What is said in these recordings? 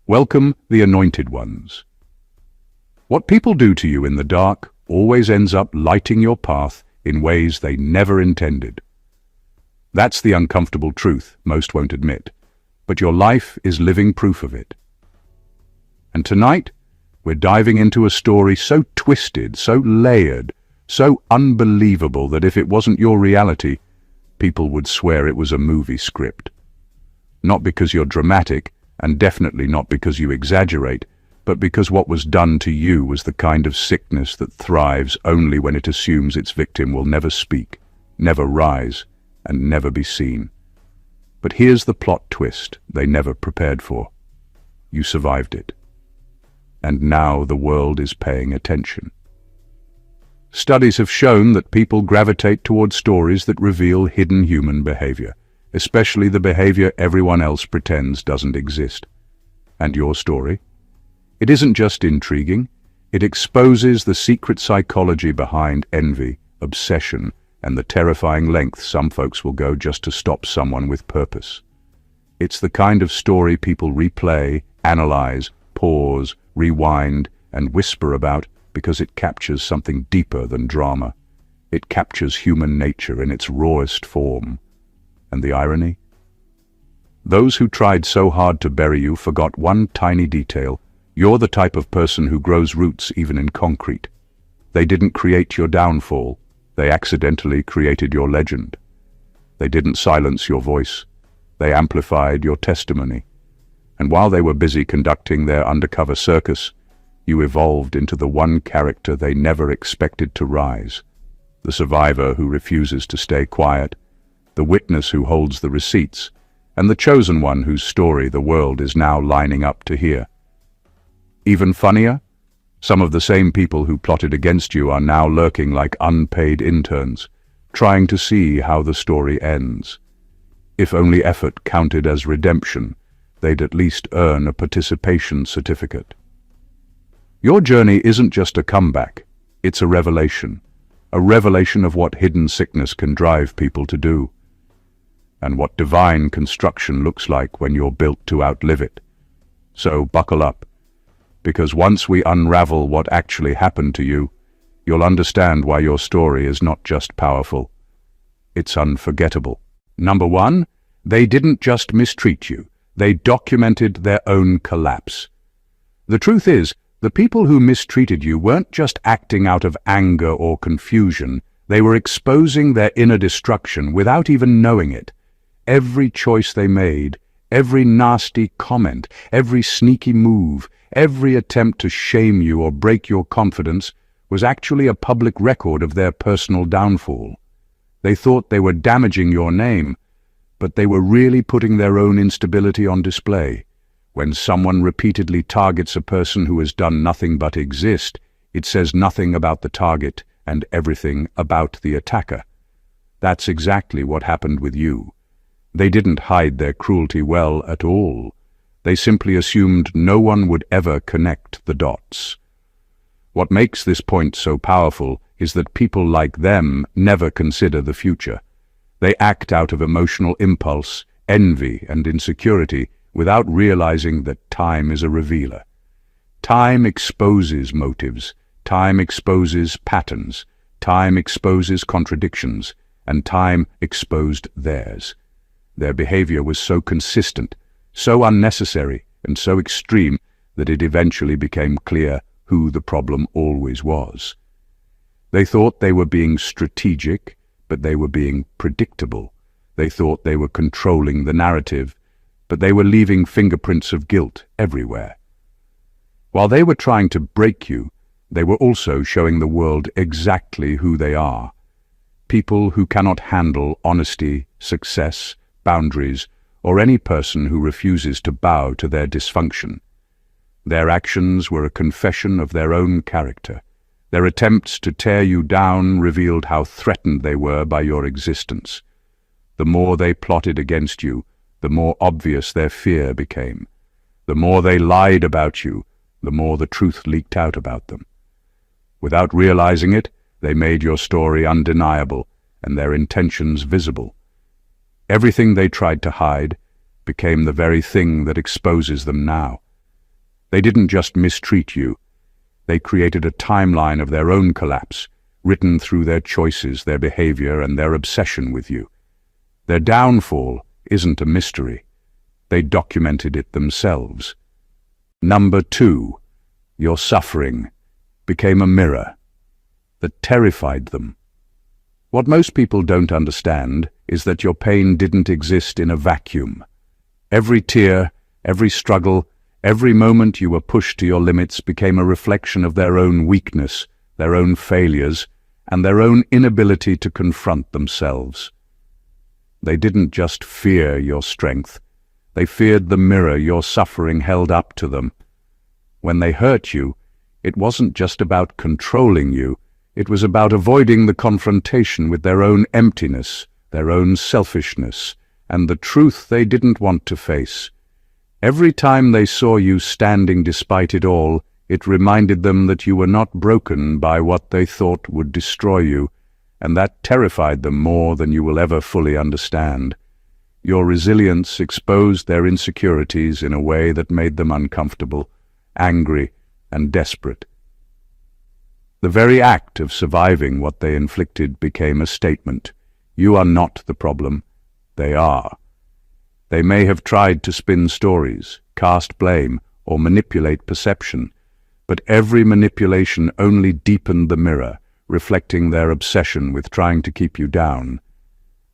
Welcome, the anointed ones. What people do to you in the dark always ends up lighting your path in ways they never intended. That's the uncomfortable truth most won't admit, but your life is living proof of it. And tonight, we're diving into a story so twisted, so layered, so unbelievable that if it wasn't your reality, people would swear it was a movie script. Not because you're dramatic, and definitely not because you exaggerate, but because what was done to you was the kind of sickness that thrives only when it assumes its victim will never speak, never rise, and never be seen. But here's the plot twist they never prepared for. You survived it. And now the world is paying attention. Studies have shown that people gravitate towards stories that reveal hidden human behavior, especially the behavior everyone else pretends doesn't exist. And your story? It isn't just intriguing, it exposes the secret psychology behind envy, obsession, and the terrifying lengths some folks will go just to stop someone with purpose. It's the kind of story people replay, analyze, pause, rewind, and whisper about because it captures something deeper than drama. It captures human nature in its rawest form. And the irony? Those who tried so hard to bury you forgot one tiny detail. You're the type of person who grows roots even in concrete. They didn't create your downfall. They accidentally created your legend. They didn't silence your voice. They amplified your testimony. And while they were busy conducting their undercover circus, you evolved into the one character they never expected to rise. The survivor who refuses to stay quiet, the witness who holds the receipts, and the chosen one whose story the world is now lining up to hear. Even funnier, some of the same people who plotted against you are now lurking like unpaid interns, trying to see how the story ends. If only effort counted as redemption, they'd at least earn a participation certificate. Your journey isn't just a comeback, it's a revelation of what hidden sickness can drive people to do, and what divine construction looks like when you're built to outlive it. So buckle up, because once we unravel what actually happened to you, you'll understand why your story is not just powerful, it's unforgettable. Number one, they didn't just mistreat you, they documented their own collapse. The truth is, the people who mistreated you weren't just acting out of anger or confusion, they were exposing their inner destruction without even knowing it. Every choice they made, every nasty comment, every sneaky move, every attempt to shame you or break your confidence was actually a public record of their personal downfall. They thought they were damaging your name, but they were really putting their own instability on display. When someone repeatedly targets a person who has done nothing but exist, it says nothing about the target and everything about the attacker. That's exactly what happened with you. They didn't hide their cruelty well at all. They simply assumed no one would ever connect the dots. What makes this point so powerful is that people like them never consider the future. They act out of emotional impulse, envy, and insecurity without realizing that time is a revealer. Time exposes motives, time exposes patterns, time exposes contradictions, and time exposed theirs. Their behavior was so consistent, so unnecessary, and so extreme that it eventually became clear who the problem always was. They thought they were being strategic, but they were being predictable. They thought they were controlling the narrative, but they were leaving fingerprints of guilt everywhere. While they were trying to break you, they were also showing the world exactly who they are. People who cannot handle honesty, success, boundaries, or any person who refuses to bow to their dysfunction. Their actions were a confession of their own character. Their attempts to tear you down revealed how threatened they were by your existence. The more they plotted against you, the more obvious their fear became. The more they lied about you, the more the truth leaked out about them. Without realizing it, they made your story undeniable and their intentions visible. Everything they tried to hide became the very thing that exposes them now. They didn't just mistreat you. They created a timeline of their own collapse, written through their choices, their behavior, and their obsession with you. Their downfall isn't a mystery. They documented it themselves. Number 2, your suffering became a mirror that terrified them. What most people don't understand is that your pain didn't exist in a vacuum. Every tear, every struggle, every moment you were pushed to your limits became a reflection of their own weakness, their own failures, and their own inability to confront themselves. They didn't just fear your strength. They feared the mirror your suffering held up to them. When they hurt you, it wasn't just about controlling you. It was about avoiding the confrontation with their own emptiness, their own selfishness, and the truth they didn't want to face. Every time they saw you standing despite it all, it reminded them that you were not broken by what they thought would destroy you, and that terrified them more than you will ever fully understand. Your resilience exposed their insecurities in a way that made them uncomfortable, angry, and desperate. The very act of surviving what they inflicted became a statement. You are not the problem. They are. They may have tried to spin stories, cast blame, or manipulate perception, but every manipulation only deepened the mirror, reflecting their obsession with trying to keep you down.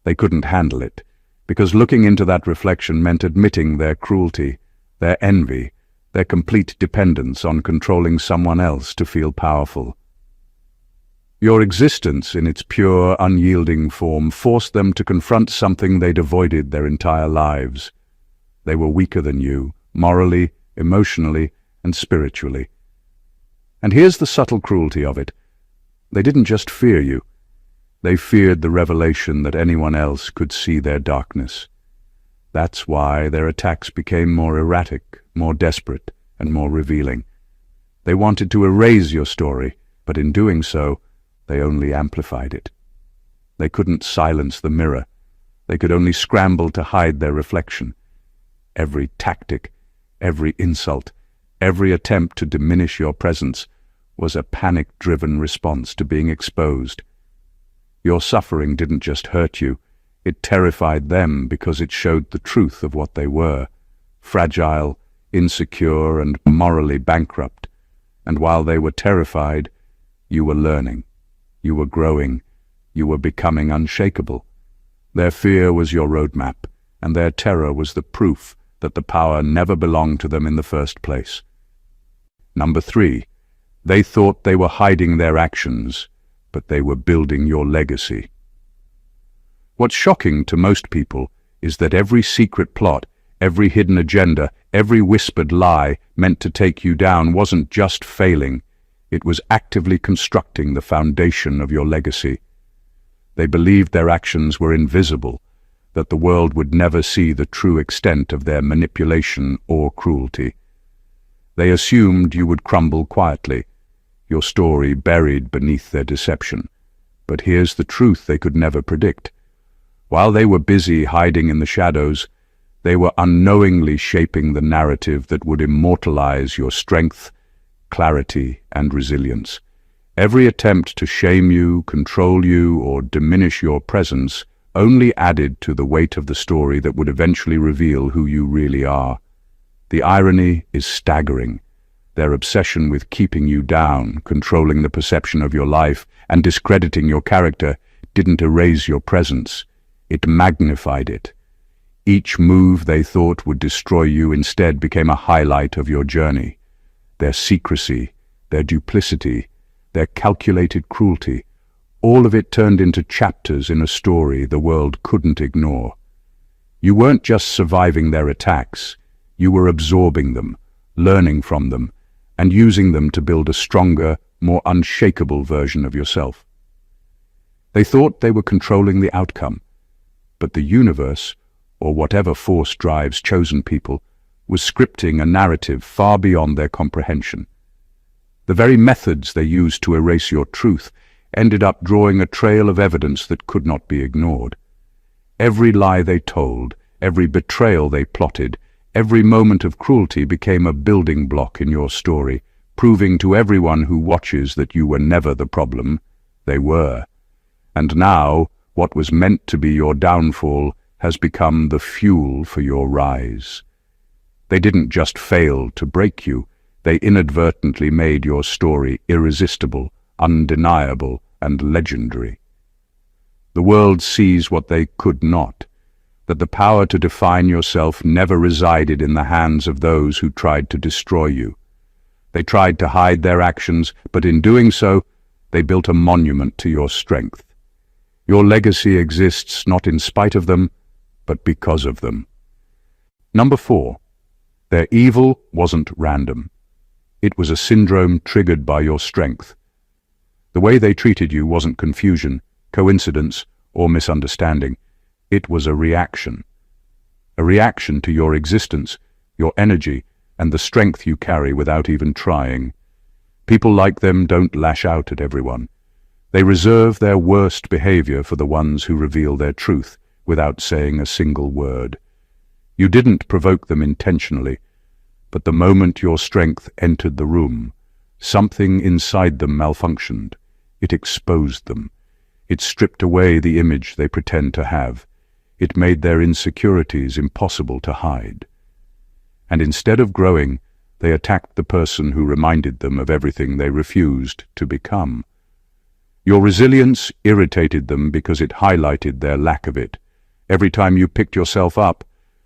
They couldn't handle it, because looking into that reflection meant admitting their cruelty, their envy, their complete dependence on controlling someone else to feel powerful. Your existence in its pure, unyielding form forced them to confront something they'd avoided their entire lives. They were weaker than you, morally, emotionally, and spiritually. And here's the subtle cruelty of it. They didn't just fear you. They feared the revelation that anyone else could see their darkness. That's why their attacks became more erratic, more desperate, and more revealing. They wanted to erase your story, but in doing so, they only amplified it. They couldn't silence the mirror. They could only scramble to hide their reflection. Every tactic, every insult, every attempt to diminish your presence was a panic-driven response to being exposed. Your suffering didn't just hurt you, it terrified them because it showed the truth of what they were: fragile, insecure, and morally bankrupt. And while they were terrified, you were learning. You were growing. You were becoming unshakable. Their fear was your roadmap, and their terror was the proof that the power never belonged to them in the first place. Number 3, they thought they were hiding their actions, but they were building your legacy. What's shocking to most people is that every secret plot, every hidden agenda, every whispered lie meant to take you down wasn't just failing. It was actively constructing the foundation of your legacy. They believed their actions were invisible, that the world would never see the true extent of their manipulation or cruelty. They assumed you would crumble quietly, your story buried beneath their deception. But here's the truth they could never predict. While they were busy hiding in the shadows, they were unknowingly shaping the narrative that would immortalize your strength, clarity, and resilience. Every attempt to shame you, control you, or diminish your presence only added to the weight of the story that would eventually reveal who you really are. The irony is staggering. Their obsession with keeping you down, controlling the perception of your life, and discrediting your character didn't erase your presence. It magnified it. Each move they thought would destroy you instead became a highlight of your journey. Their secrecy, their duplicity, their calculated cruelty, all of it turned into chapters in a story the world couldn't ignore. You weren't just surviving their attacks, you were absorbing them, learning from them, and using them to build a stronger, more unshakable version of yourself. They thought they were controlling the outcome, but the universe, or whatever force drives chosen people, was scripting a narrative far beyond their comprehension. The very methods they used to erase your truth ended up drawing a trail of evidence that could not be ignored. Every lie they told, every betrayal they plotted, Every moment of cruelty became a building block in your story, proving to everyone who watches that you were never the problem. They were. And now, what was meant to be your downfall has become the fuel for your rise. They didn't just fail to break you, they inadvertently made your story irresistible, undeniable, and legendary. The world sees what they could not, that the power to define yourself never resided in the hands of those who tried to destroy you. They tried to hide their actions, but in doing so, they built a monument to your strength. Your legacy exists not in spite of them, but because of them. Number 4. Their evil wasn't random. It was a syndrome triggered by your strength. The way they treated you wasn't confusion, coincidence, or misunderstanding. It was a reaction. A reaction to your existence, your energy, and the strength you carry without even trying. People like them don't lash out at everyone. They reserve their worst behavior for the ones who reveal their truth without saying a single word. You didn't provoke them intentionally, but the moment your strength entered the room, something inside them malfunctioned. It exposed them. It stripped away the image they pretend to have. It made their insecurities impossible to hide. And instead of growing, they attacked the person who reminded them of everything they refused to become. Your resilience irritated them because it highlighted their lack of it. Every time you picked yourself up,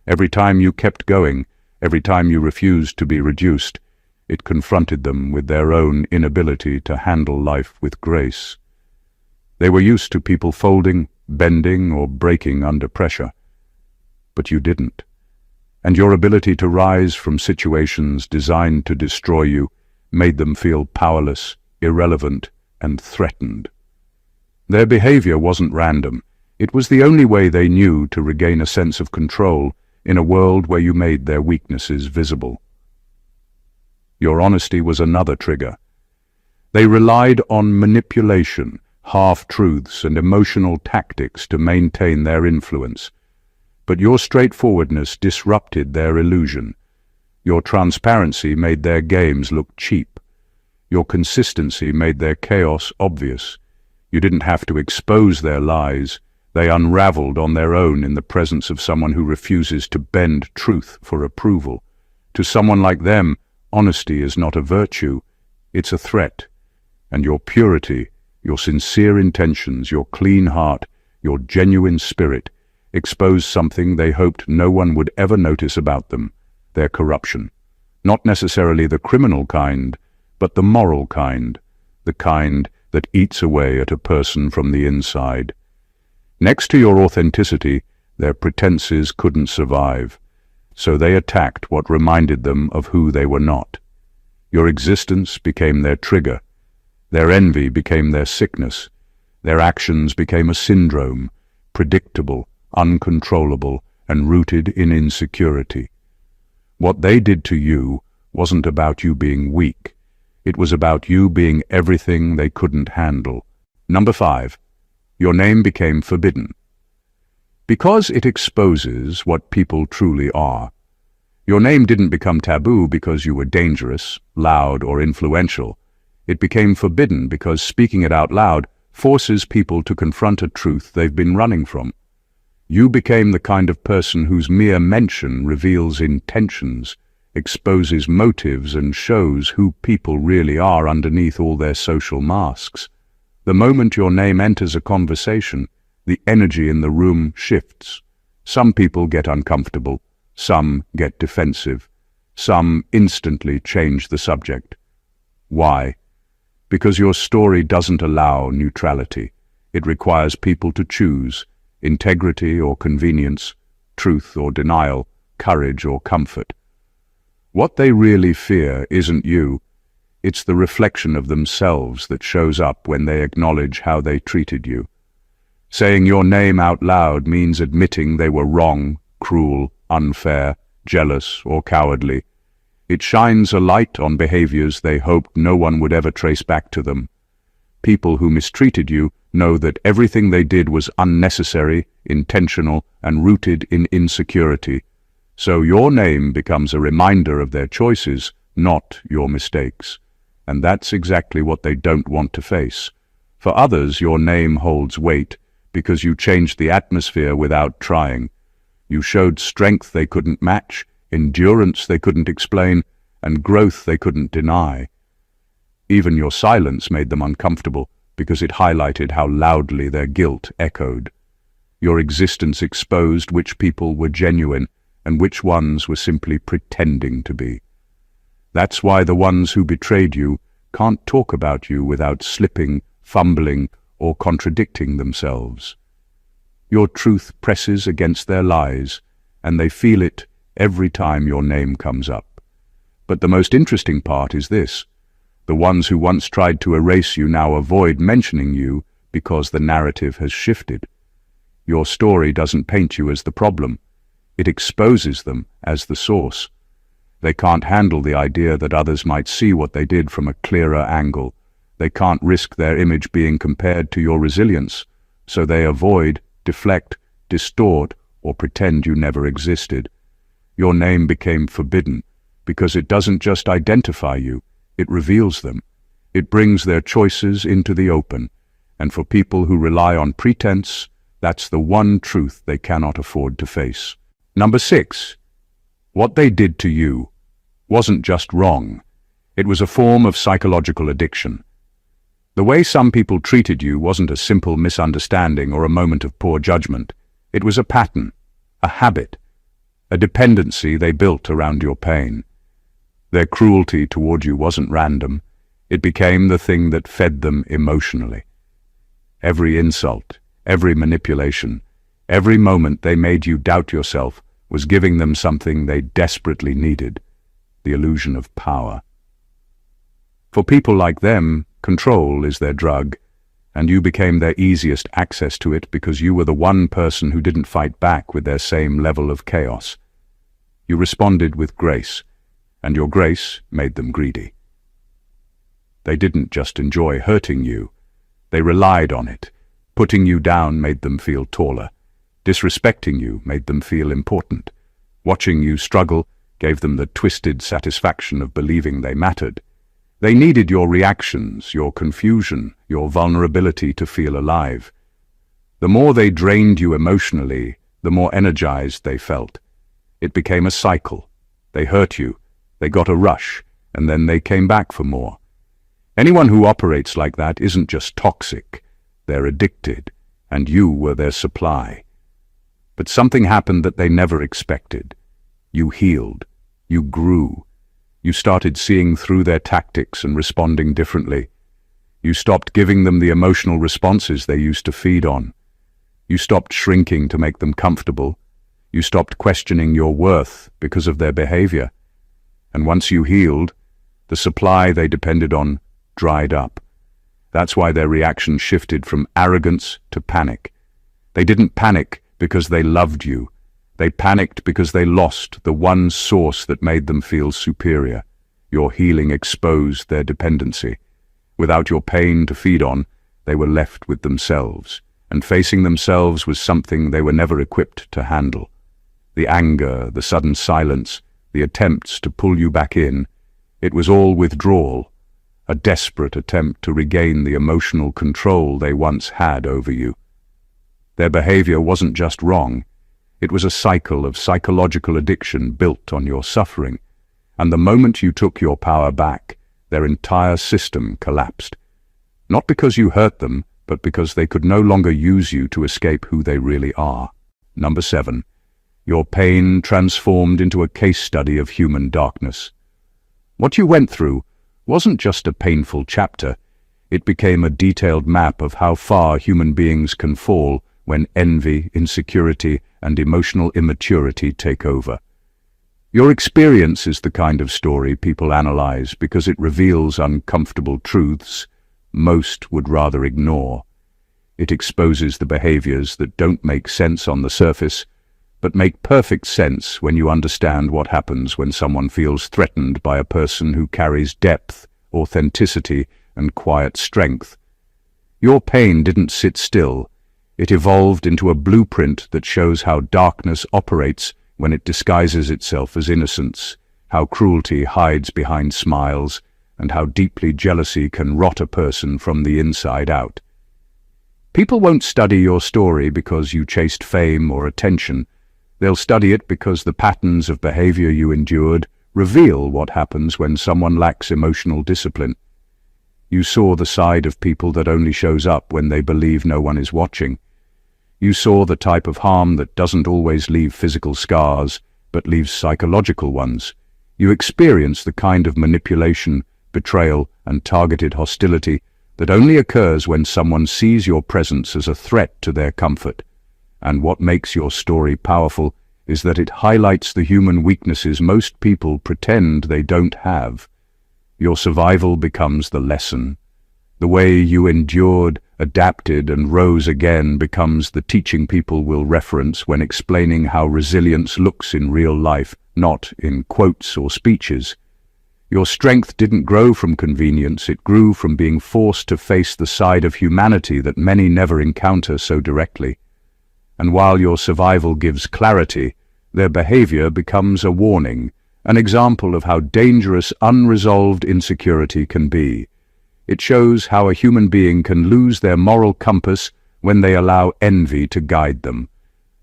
every time you kept going, every time you refused to be reduced, it confronted them with their own inability to handle life with grace. They were used to people folding, bending, or breaking under pressure. But you didn't. And your ability to rise from situations designed to destroy you made them feel powerless, irrelevant, and threatened. Their behavior wasn't random. It was the only way they knew to regain a sense of control in a world where you made their weaknesses visible. Your honesty was another trigger. They relied on manipulation, half-truths, and emotional tactics to maintain their influence. But your straightforwardness disrupted their illusion. Your transparency made their games look cheap. Your consistency made their chaos obvious. You didn't have to expose their lies. They unraveled on their own in the presence of someone who refuses to bend truth for approval. To someone like them, honesty is not a virtue, it's a threat. And your purity, your sincere intentions, your clean heart, your genuine spirit, exposed something they hoped no one would ever notice about them, their corruption. Not necessarily the criminal kind, but the moral kind, the kind that eats away at a person from the inside. Next to your authenticity, their pretenses couldn't survive, so they attacked what reminded them of who they were not. Your existence became their trigger. Their envy became their sickness. Their actions became a syndrome, predictable, uncontrollable, and rooted in insecurity. What they did to you wasn't about you being weak. It was about you being everything they couldn't handle. Number 5. Your name became forbidden. Because it exposes what people truly are. Your name didn't become taboo because you were dangerous, loud, or influential. It became forbidden because speaking it out loud forces people to confront a truth they've been running from. You became the kind of person whose mere mention reveals intentions, exposes motives, and shows who people really are underneath all their social masks. The moment your name enters a conversation, the energy in the room shifts. Some people get uncomfortable, some get defensive, some instantly change the subject. Why? Because your story doesn't allow neutrality. It requires people to choose integrity or convenience, truth or denial, courage or comfort. What they really fear isn't you. It's the reflection of themselves that shows up when they acknowledge how they treated you. Saying your name out loud means admitting they were wrong, cruel, unfair, jealous, or cowardly. It shines a light on behaviors they hoped no one would ever trace back to them. People who mistreated you know that everything they did was unnecessary, intentional, and rooted in insecurity. So your name becomes a reminder of their choices, not your mistakes. And that's exactly what they don't want to face. For others, your name holds weight because you changed the atmosphere without trying. You showed strength they couldn't match, endurance they couldn't explain, and growth they couldn't deny. Even your silence made them uncomfortable because it highlighted how loudly their guilt echoed. Your existence exposed which people were genuine and which ones were simply pretending to be. That's why the ones who betrayed you can't talk about you without slipping, fumbling, or contradicting themselves. Your truth presses against their lies, and they feel it every time your name comes up. But the most interesting part is this. The ones who once tried to erase you now avoid mentioning you because the narrative has shifted. Your story doesn't paint you as the problem. It exposes them as the source. They can't handle the idea that others might see what they did from a clearer angle. They can't risk their image being compared to your resilience, so they avoid, deflect, distort, or pretend you never existed. Your name became forbidden because it doesn't just identify you, it reveals them. It brings their choices into the open, and for people who rely on pretense, that's the one truth they cannot afford to face. Number 6. What they did to you wasn't just wrong. It was a form of psychological addiction. The way some people treated you wasn't a simple misunderstanding or a moment of poor judgment. It was a pattern, a habit, a dependency they built around your pain. Their cruelty toward you wasn't random. It became the thing that fed them emotionally. Every insult, every manipulation, every moment they made you doubt yourself was giving them something they desperately needed, the illusion of power. For people like them, control is their drug, and you became their easiest access to it because you were the one person who didn't fight back with their same level of chaos. You responded with grace, and your grace made them greedy. They didn't just enjoy hurting you, they relied on it. Putting you down made them feel taller. Disrespecting you made them feel important. Watching you struggle gave them the twisted satisfaction of believing they mattered. They needed your reactions, your confusion, your vulnerability to feel alive. The more they drained you emotionally, the more energized they felt. It became a cycle. They hurt you, they got a rush, and then they came back for more. Anyone who operates like that isn't just toxic, they're addicted, and you were their supply. But something happened that they never expected. You healed. You grew. You started seeing through their tactics and responding differently. You stopped giving them the emotional responses they used to feed on. You stopped shrinking to make them comfortable. You stopped questioning your worth because of their behavior. And once you healed, the supply they depended on dried up. That's why their reaction shifted from arrogance to panic. They didn't panic because they loved you. They panicked because they lost the one source that made them feel superior. Your healing exposed their dependency. Without your pain to feed on, they were left with themselves, and facing themselves was something they were never equipped to handle. The anger, the sudden silence, the attempts to pull you back in, it was all withdrawal, a desperate attempt to regain the emotional control they once had over you. Their behavior wasn't just wrong, it was a cycle of psychological addiction built on your suffering, and the moment you took your power back, their entire system collapsed. Not because you hurt them, but because they could no longer use you to escape who they really are. Number 7. Your pain transformed into a case study of human darkness. What you went through wasn't just a painful chapter, it became a detailed map of how far human beings can fall when envy, insecurity, and emotional immaturity take over. Your experience is the kind of story people analyze because it reveals uncomfortable truths most would rather ignore. It exposes the behaviors that don't make sense on the surface, but make perfect sense when you understand what happens when someone feels threatened by a person who carries depth, authenticity, and quiet strength. Your pain didn't sit still. It evolved into a blueprint that shows how darkness operates when it disguises itself as innocence, how cruelty hides behind smiles, and how deeply jealousy can rot a person from the inside out. People won't study your story because you chased fame or attention. They'll study it because the patterns of behavior you endured reveal what happens when someone lacks emotional discipline. You saw the side of people that only shows up when they believe no one is watching. You saw the type of harm that doesn't always leave physical scars, but leaves psychological ones. You experienced the kind of manipulation, betrayal, and targeted hostility that only occurs when someone sees your presence as a threat to their comfort. And what makes your story powerful is that it highlights the human weaknesses most people pretend they don't have. Your survival becomes the lesson. The way you endured, adapted, and rose again becomes the teaching people will reference when explaining how resilience looks in real life, not in quotes or speeches. Your strength didn't grow from convenience, it grew from being forced to face the side of humanity that many never encounter so directly. And while your survival gives clarity, their behavior becomes a warning, an example of how dangerous unresolved insecurity can be. It shows how a human being can lose their moral compass when they allow envy to guide them.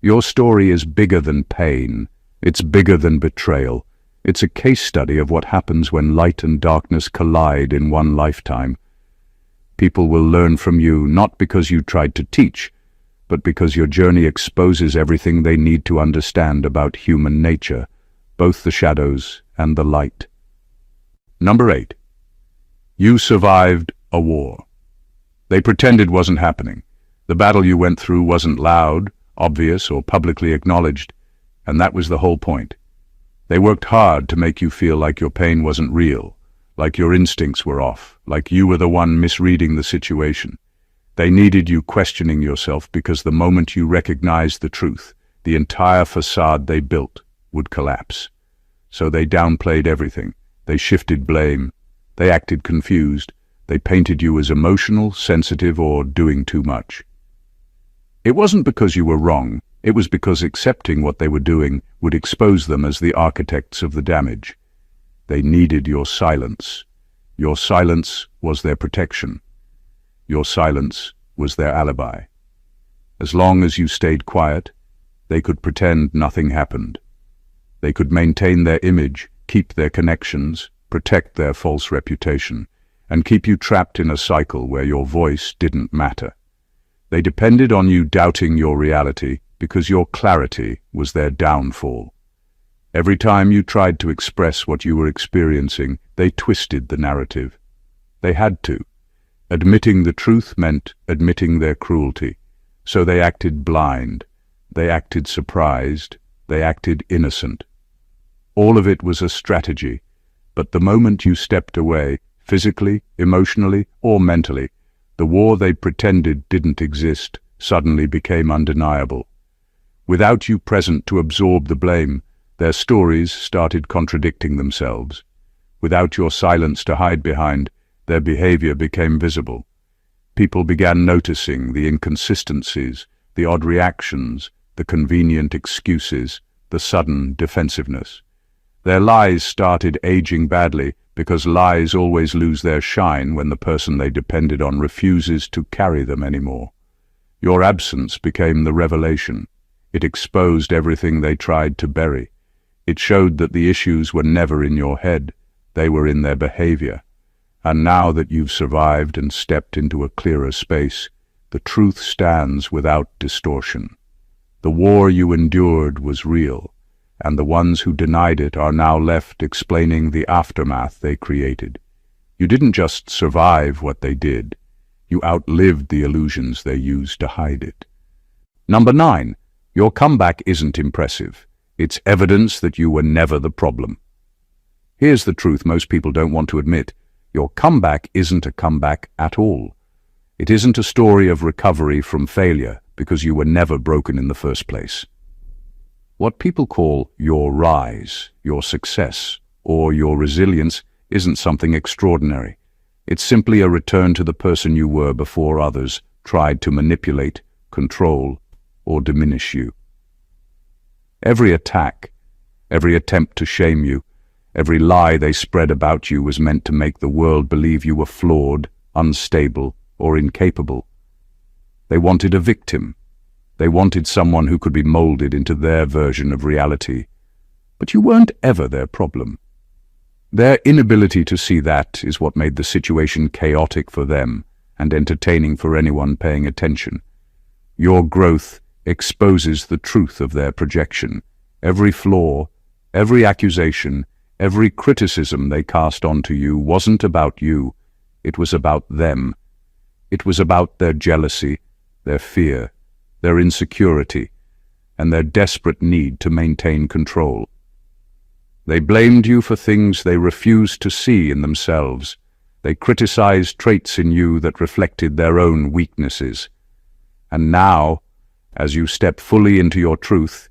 Your story is bigger than pain. It's bigger than betrayal. It's a case study of what happens when light and darkness collide in one lifetime. People will learn from you not because you tried to teach, but because your journey exposes everything they need to understand about human nature, both the shadows and the light. Number 8. You survived a war. They pretended it wasn't happening. The battle you went through wasn't loud, obvious, or publicly acknowledged, and that was the whole point. They worked hard to make you feel like your pain wasn't real, like your instincts were off, like you were the one misreading the situation. They needed you questioning yourself because the moment you recognized the truth, the entire facade they built would collapse. So they downplayed everything. They shifted blame. They acted confused. They painted you as emotional, sensitive, or doing too much. It wasn't because you were wrong. It was because accepting what they were doing would expose them as the architects of the damage. They needed your silence. Your silence was their protection. Your silence was their alibi. As long as you stayed quiet, they could pretend nothing happened. They could maintain their image, keep their connections, protect their false reputation, and keep you trapped in a cycle where your voice didn't matter. They depended on you doubting your reality because your clarity was their downfall. Every time you tried to express what you were experiencing, they twisted the narrative. They had to. Admitting the truth meant admitting their cruelty. So they acted blind. They acted surprised. They acted innocent. All of it was a strategy, but the moment you stepped away, physically, emotionally, or mentally, the war they pretended didn't exist suddenly became undeniable. Without you present to absorb the blame, their stories started contradicting themselves. Without your silence to hide behind, their behavior became visible. People began noticing the inconsistencies, the odd reactions, the convenient excuses, the sudden defensiveness. Their lies started aging badly because lies always lose their shine when the person they depended on refuses to carry them anymore. Your absence became the revelation. It exposed everything they tried to bury. It showed that the issues were never in your head, they were in their behavior. And now that you've survived and stepped into a clearer space, the truth stands without distortion. The war you endured was real, and the ones who denied it are now left explaining the aftermath they created. You didn't just survive what they did, you outlived the illusions they used to hide it. Number 9. Your comeback isn't impressive. It's evidence that you were never the problem. Here's the truth most people don't want to admit. Your comeback isn't a comeback at all. It isn't a story of recovery from failure because you were never broken in the first place. What people call your rise, your success, or your resilience isn't something extraordinary. It's simply a return to the person you were before others tried to manipulate, control, or diminish you. Every attack, every attempt to shame you, every lie they spread about you was meant to make the world believe you were flawed, unstable, or incapable. They wanted a victim. They wanted someone who could be molded into their version of reality. But you weren't ever their problem. Their inability to see that is what made the situation chaotic for them and entertaining for anyone paying attention. Your growth exposes the truth of their projection. Every flaw, every accusation, every criticism they cast onto you wasn't about you. It was about them. It was about their jealousy, their fear, their insecurity, and their desperate need to maintain control. They blamed you for things they refused to see in themselves. They criticized traits in you that reflected their own weaknesses. And now, as you step fully into your truth,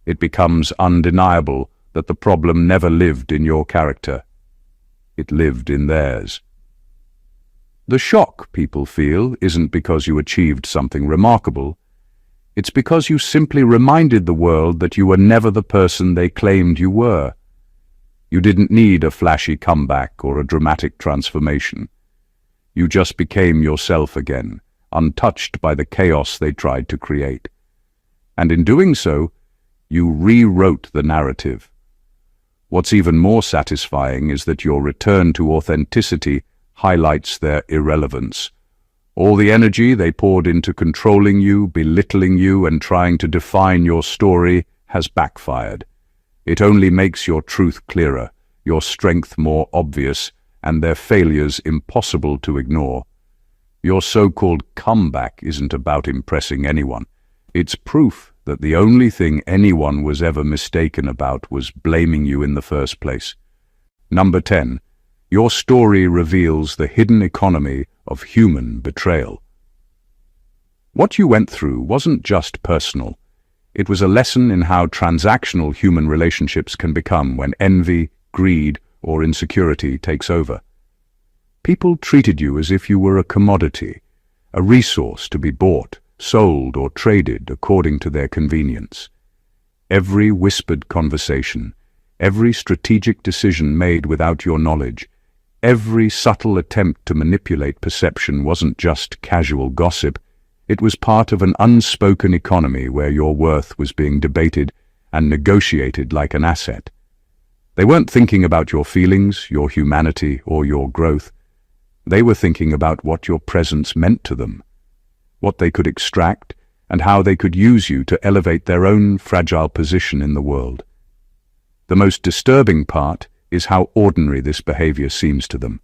it becomes undeniable that the problem never lived in your character. It lived in theirs. The shock people feel isn't because you achieved something remarkable. It's because you simply reminded the world that you were never the person they claimed you were. You didn't need a flashy comeback or a dramatic transformation. You just became yourself again, untouched by the chaos they tried to create. And in doing so, you rewrote the narrative. What's even more satisfying is that your return to authenticity highlights their irrelevance. All the energy they poured into controlling you, belittling you, and trying to define your story has backfired. It only makes your truth clearer, your strength more obvious, and their failures impossible to ignore. Your so-called comeback isn't about impressing anyone. It's proof that the only thing anyone was ever mistaken about was blaming you in the first place. Number 10. Your story reveals the hidden economy of human betrayal. What you went through wasn't just personal. It was a lesson in how transactional human relationships can become when envy, greed, or insecurity takes over. People treated you as if you were a commodity, a resource to be bought, sold, or traded according to their convenience. Every whispered conversation, every strategic decision made without your knowledge, every subtle attempt to manipulate perception wasn't just casual gossip. It was part of an unspoken economy where your worth was being debated and negotiated like an asset. They weren't thinking about your feelings, your humanity, or your growth. They were thinking about what your presence meant to them, what they could extract, and how they could use you to elevate their own fragile position in the world. The most disturbing part is how ordinary this behavior seems to them.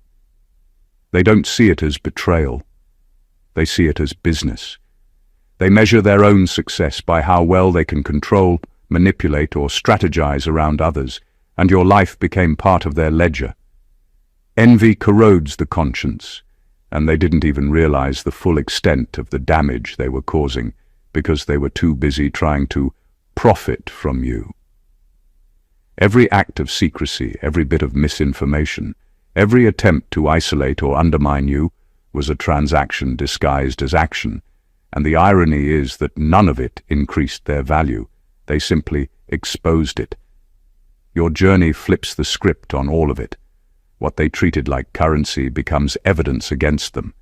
They don't see it as betrayal. They see it as business. They measure their own success by how well they can control, manipulate, or strategize around others, and your life became part of their ledger. Envy corrodes the conscience, and they didn't even realize the full extent of the damage they were causing because they were too busy trying to profit from you. Every act of secrecy, every bit of misinformation, every attempt to isolate or undermine you was a transaction disguised as action, and the irony is that none of it increased their value. They simply exposed it. Your journey flips the script on all of it. What they treated like currency becomes evidence against them.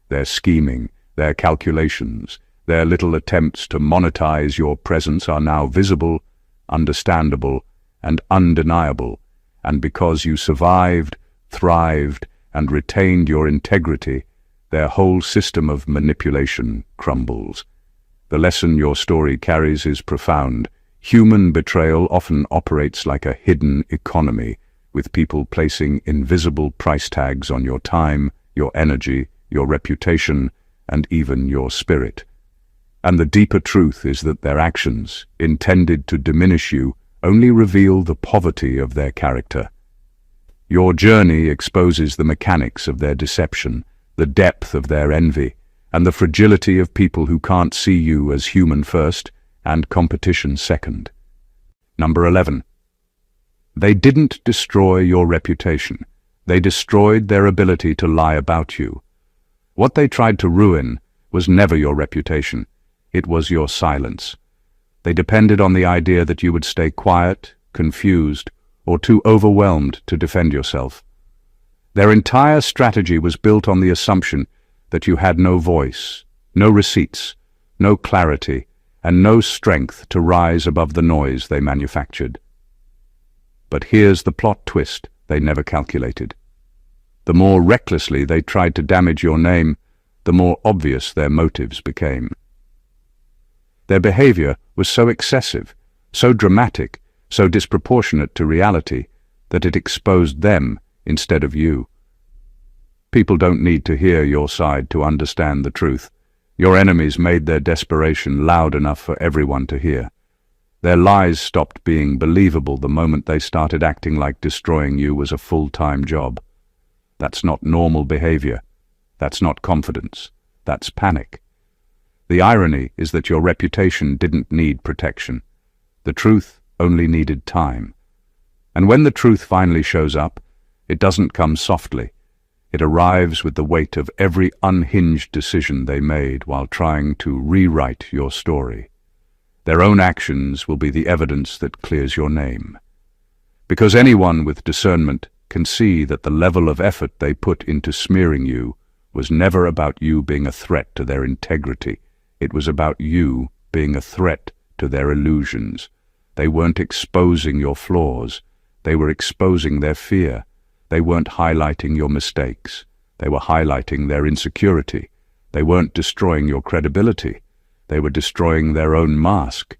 Their scheming, their calculations, their little attempts to monetize your presence are now visible, understandable, and undeniable, and because you survived, thrived, and retained your integrity, their whole system of manipulation crumbles. The lesson your story carries is profound. Human betrayal often operates like a hidden economy, with people placing invisible price tags on your time, your energy, your reputation, and even your spirit. And the deeper truth is that their actions, intended to diminish you, only reveal the poverty of their character. Your journey exposes the mechanics of their deception, the depth of their envy, and the fragility of people who can't see you as human first and competition second. Number 11. They didn't destroy your reputation. They destroyed their ability to lie about you. What they tried to ruin was never your reputation. It was your silence. They depended on the idea that you would stay quiet, confused, or too overwhelmed to defend yourself. Their entire strategy was built on the assumption that you had no voice, no receipts, no clarity, and no strength to rise above the noise they manufactured. But here's the plot twist they never calculated. The more recklessly they tried to damage your name, the more obvious their motives became. Their behavior was so excessive, so dramatic, so disproportionate to reality, that it exposed them instead of you. People don't need to hear your side to understand the truth. Your enemies made their desperation loud enough for everyone to hear. Their lies stopped being believable the moment they started acting like destroying you was a full-time job. That's not normal behavior. That's not confidence. That's panic. The irony is that your reputation didn't need protection. The truth only needed time. And when the truth finally shows up, it doesn't come softly. It arrives with the weight of every unhinged decision they made while trying to rewrite your story. Their own actions will be the evidence that clears your name. Because anyone with discernment can see that the level of effort they put into smearing you was never about you being a threat to their integrity. It was about you being a threat to their illusions. They weren't exposing your flaws. They were exposing their fear. They weren't highlighting your mistakes. They were highlighting their insecurity. They weren't destroying your credibility. They were destroying their own mask.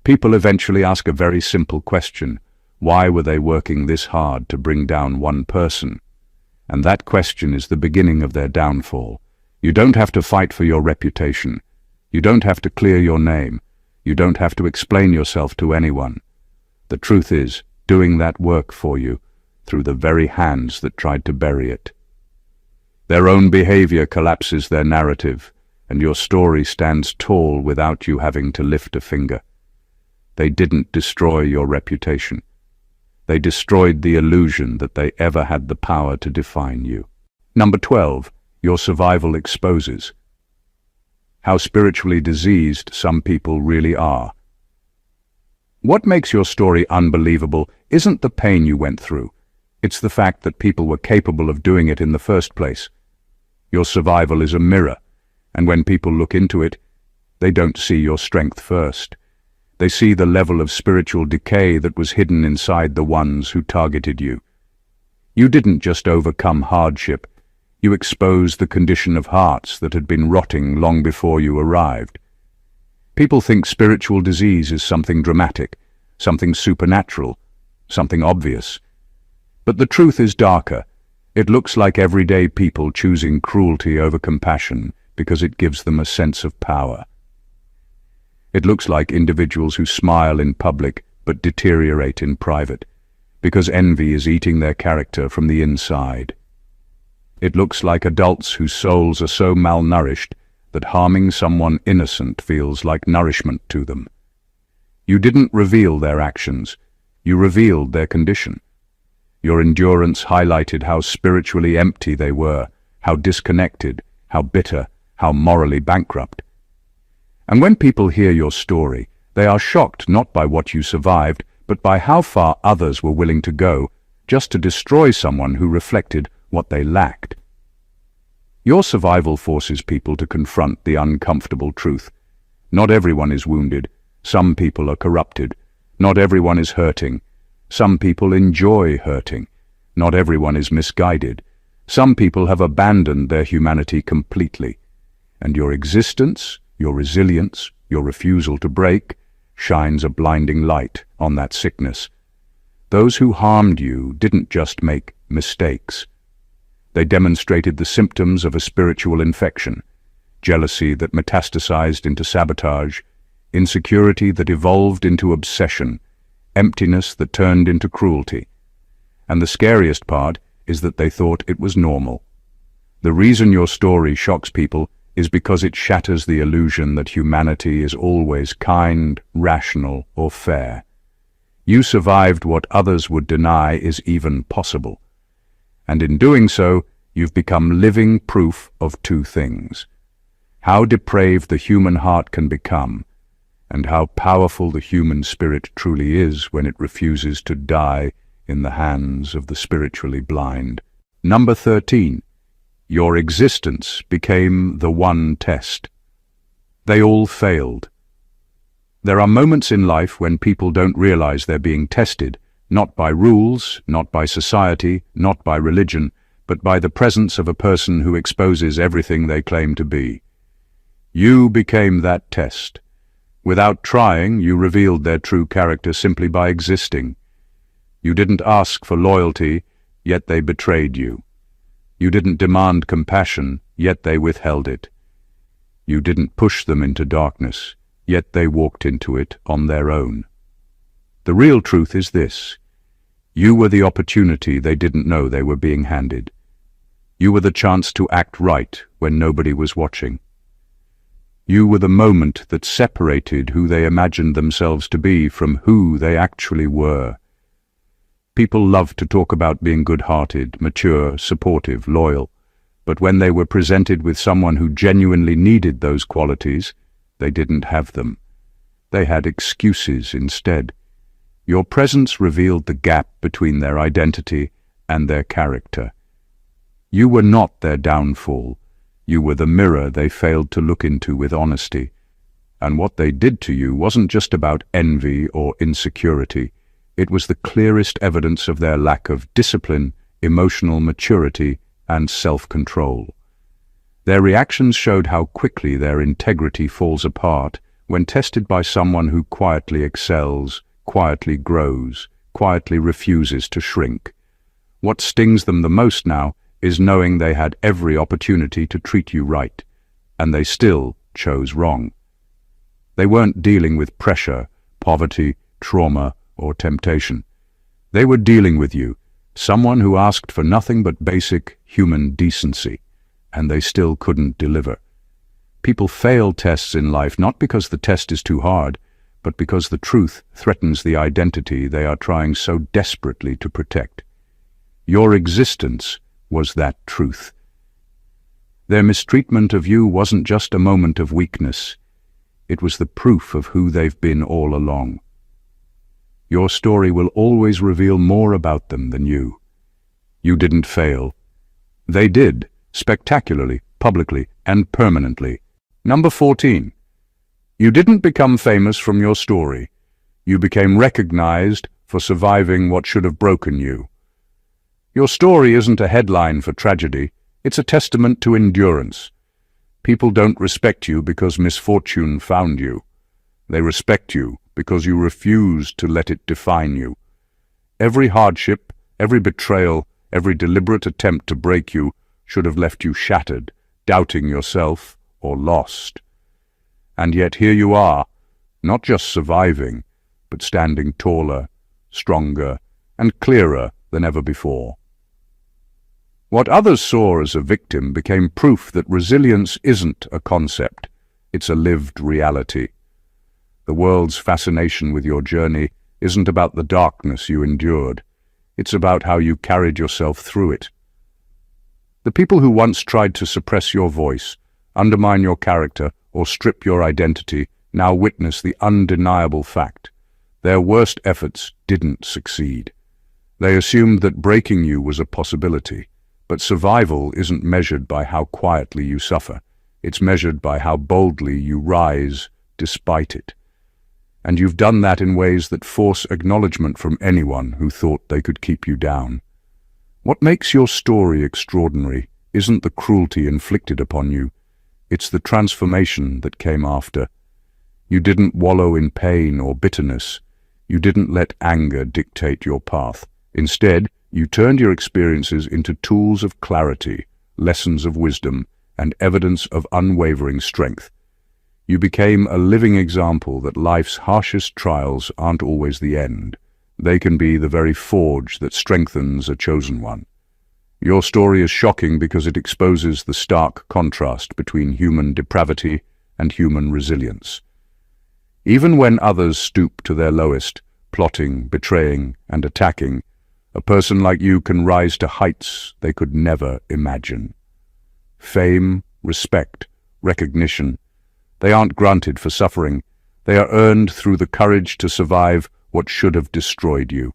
People eventually ask a very simple question. Why were they working this hard to bring down one person? And that question is the beginning of their downfall. You don't have to fight for your reputation. You don't have to clear your name. You don't have to explain yourself to anyone. The truth is doing that work for you through the very hands that tried to bury it. Their own behavior collapses their narrative, and your story stands tall without you having to lift a finger. They didn't destroy your reputation. They destroyed the illusion that they ever had the power to define you. Number 12, your survival exposes how spiritually diseased some people really are. What makes your story unbelievable isn't the pain you went through. It's the fact that people were capable of doing it in the first place. Your survival is a mirror, and when people look into it, they don't see your strength first. They see the level of spiritual decay that was hidden inside the ones who targeted you. You didn't just overcome hardship. You exposed the condition of hearts that had been rotting long before you arrived. People think spiritual disease is something dramatic, something supernatural, something obvious. But the truth is darker. It looks like everyday people choosing cruelty over compassion because it gives them a sense of power. It looks like individuals who smile in public but deteriorate in private, because envy is eating their character from the inside. It looks like adults whose souls are so malnourished that harming someone innocent feels like nourishment to them. You didn't reveal their actions, you revealed their condition. Your endurance highlighted how spiritually empty they were, how disconnected, how bitter, how morally bankrupt. And when people hear your story, they are shocked not by what you survived, but by how far others were willing to go just to destroy someone who reflected what they lacked. Your survival forces people to confront the uncomfortable truth. Not everyone is wounded. Some people are corrupted. Not everyone is hurting. Some people enjoy hurting. Not everyone is misguided. Some people have abandoned their humanity completely. And your existence, your resilience, your refusal to break, shines a blinding light on that sickness. Those who harmed you didn't just make mistakes. They demonstrated the symptoms of a spiritual infection: jealousy that metastasized into sabotage, insecurity that evolved into obsession, emptiness that turned into cruelty. And the scariest part is that they thought it was normal. The reason your story shocks people is because it shatters the illusion that humanity is always kind, rational, or fair. You survived what others would deny is even possible. And in doing so, you've become living proof of two things: how depraved the human heart can become, and how powerful the human spirit truly is when it refuses to die in the hands of the spiritually blind. Number 13. Your existence became the one test. They all failed. There are moments in life when people don't realize they're being tested, not by rules, not by society, not by religion, but by the presence of a person who exposes everything they claim to be. You became that test. Without trying, you revealed their true character simply by existing. You didn't ask for loyalty, yet they betrayed you. You didn't demand compassion, yet they withheld it. You didn't push them into darkness, yet they walked into it on their own. The real truth is this: you were the opportunity they didn't know they were being handed. You were the chance to act right when nobody was watching. You were the moment that separated who they imagined themselves to be from who they actually were. People love to talk about being good-hearted, mature, supportive, loyal, but when they were presented with someone who genuinely needed those qualities, they didn't have them. They had excuses instead. Your presence revealed the gap between their identity and their character. You were not their downfall. You were the mirror they failed to look into with honesty. And what they did to you wasn't just about envy or insecurity. It was the clearest evidence of their lack of discipline, emotional maturity, and self-control. Their reactions showed how quickly their integrity falls apart when tested by someone who quietly excels, quietly grows, quietly refuses to shrink. What stings them the most now is knowing they had every opportunity to treat you right, and they still chose wrong. They weren't dealing with pressure, poverty, trauma, or temptation. They were dealing with you, someone who asked for nothing but basic human decency, and they still couldn't deliver. People fail tests in life not because the test is too hard, but because the truth threatens the identity they are trying so desperately to protect. Your existence was that truth. Their mistreatment of you wasn't just a moment of weakness. It was the proof of who they've been all along. Your story will always reveal more about them than you. You didn't fail. They did, spectacularly, publicly, and permanently. Number 14. You didn't become famous from your story. You became recognized for surviving what should have broken you. Your story isn't a headline for tragedy, it's a testament to endurance. People don't respect you because misfortune found you. They respect you because you refused to let it define you. Every hardship, every betrayal, every deliberate attempt to break you should have left you shattered, doubting yourself, or lost. And yet here you are, not just surviving, but standing taller, stronger, and clearer than ever before. What others saw as a victim became proof that resilience isn't a concept, it's a lived reality. The world's fascination with your journey isn't about the darkness you endured, it's about how you carried yourself through it. The people who once tried to suppress your voice, undermine your character, or strip your identity now witness the undeniable fact. Their worst efforts didn't succeed. They assumed that breaking you was a possibility. But survival isn't measured by how quietly you suffer. It's measured by how boldly you rise despite it. And you've done that in ways that force acknowledgement from anyone who thought they could keep you down. What makes your story extraordinary isn't the cruelty inflicted upon you. It's the transformation that came after. You didn't wallow in pain or bitterness. You didn't let anger dictate your path. Instead, you turned your experiences into tools of clarity, lessons of wisdom, and evidence of unwavering strength. You became a living example that life's harshest trials aren't always the end. They can be the very forge that strengthens a chosen one. Your story is shocking because it exposes the stark contrast between human depravity and human resilience. Even when others stoop to their lowest, plotting, betraying, and attacking, a person like you can rise to heights they could never imagine. Fame, respect, recognition, they aren't granted for suffering, They are earned through the courage to survive what should have destroyed you.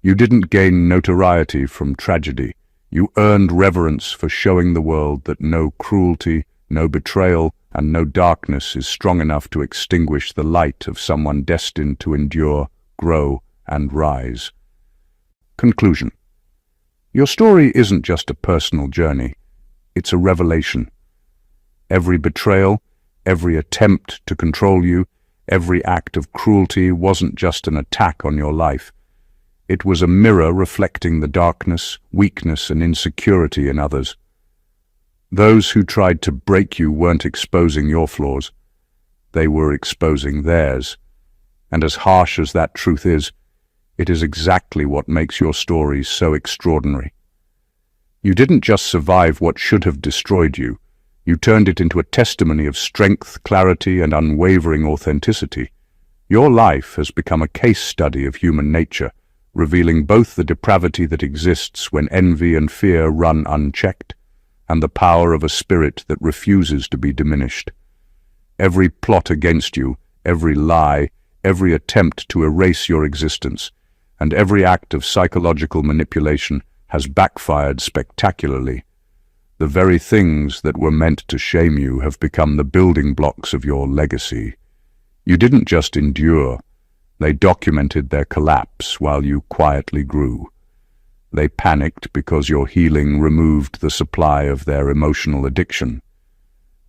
You didn't gain notoriety from tragedy. You earned reverence for showing the world that no cruelty, no betrayal, and no darkness is strong enough to extinguish the light of someone destined to endure, grow, and rise. Conclusion. Your story isn't just a personal journey. It's a revelation. Every betrayal, every attempt to control you, every act of cruelty wasn't just an attack on your life. It was a mirror reflecting the darkness, weakness, and insecurity in others. Those who tried to break you weren't exposing your flaws. They were exposing theirs. And as harsh as that truth is, it is exactly what makes your story so extraordinary. You didn't just survive what should have destroyed you. You turned it into a testimony of strength, clarity, and unwavering authenticity. Your life has become a case study of human nature, revealing both the depravity that exists when envy and fear run unchecked, and the power of a spirit that refuses to be diminished. Every plot against you, every lie, every attempt to erase your existence, and every act of psychological manipulation has backfired spectacularly. The very things that were meant to shame you have become the building blocks of your legacy. You didn't just endure. They documented their collapse while you quietly grew. They panicked because your healing removed the supply of their emotional addiction.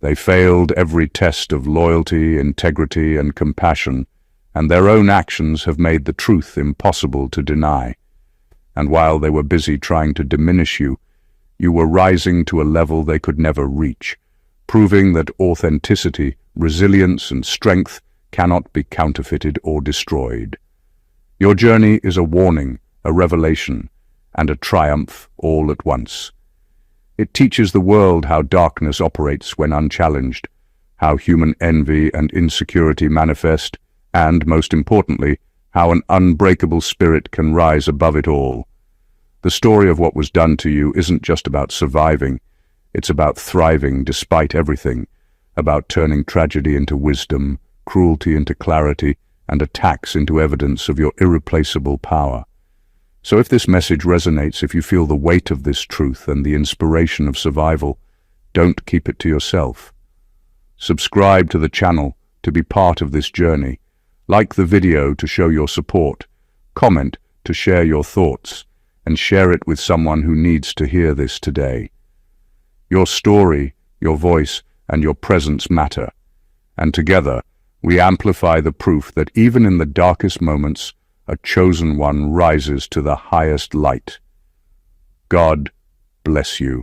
They failed every test of loyalty, integrity, and compassion, and their own actions have made the truth impossible to deny. And while they were busy trying to diminish you, you were rising to a level they could never reach, proving that authenticity, resilience, and strength cannot be counterfeited or destroyed. Your journey is a warning, a revelation, and a triumph all at once. It teaches the world how darkness operates when unchallenged, how human envy and insecurity manifest, and, most importantly, how an unbreakable spirit can rise above it all. The story of what was done to you isn't just about surviving, it's about thriving despite everything, about turning tragedy into wisdom, cruelty into clarity, and attacks into evidence of your irreplaceable power. So if this message resonates, if you feel the weight of this truth and the inspiration of survival, don't keep it to yourself. Subscribe to the channel to be part of this journey. Like the video to show your support. Comment to share your thoughts, and share it with someone who needs to hear this today. Your story, your voice, and your presence matter. And together, we amplify the proof that even in the darkest moments, a chosen one rises to the highest light. God bless you.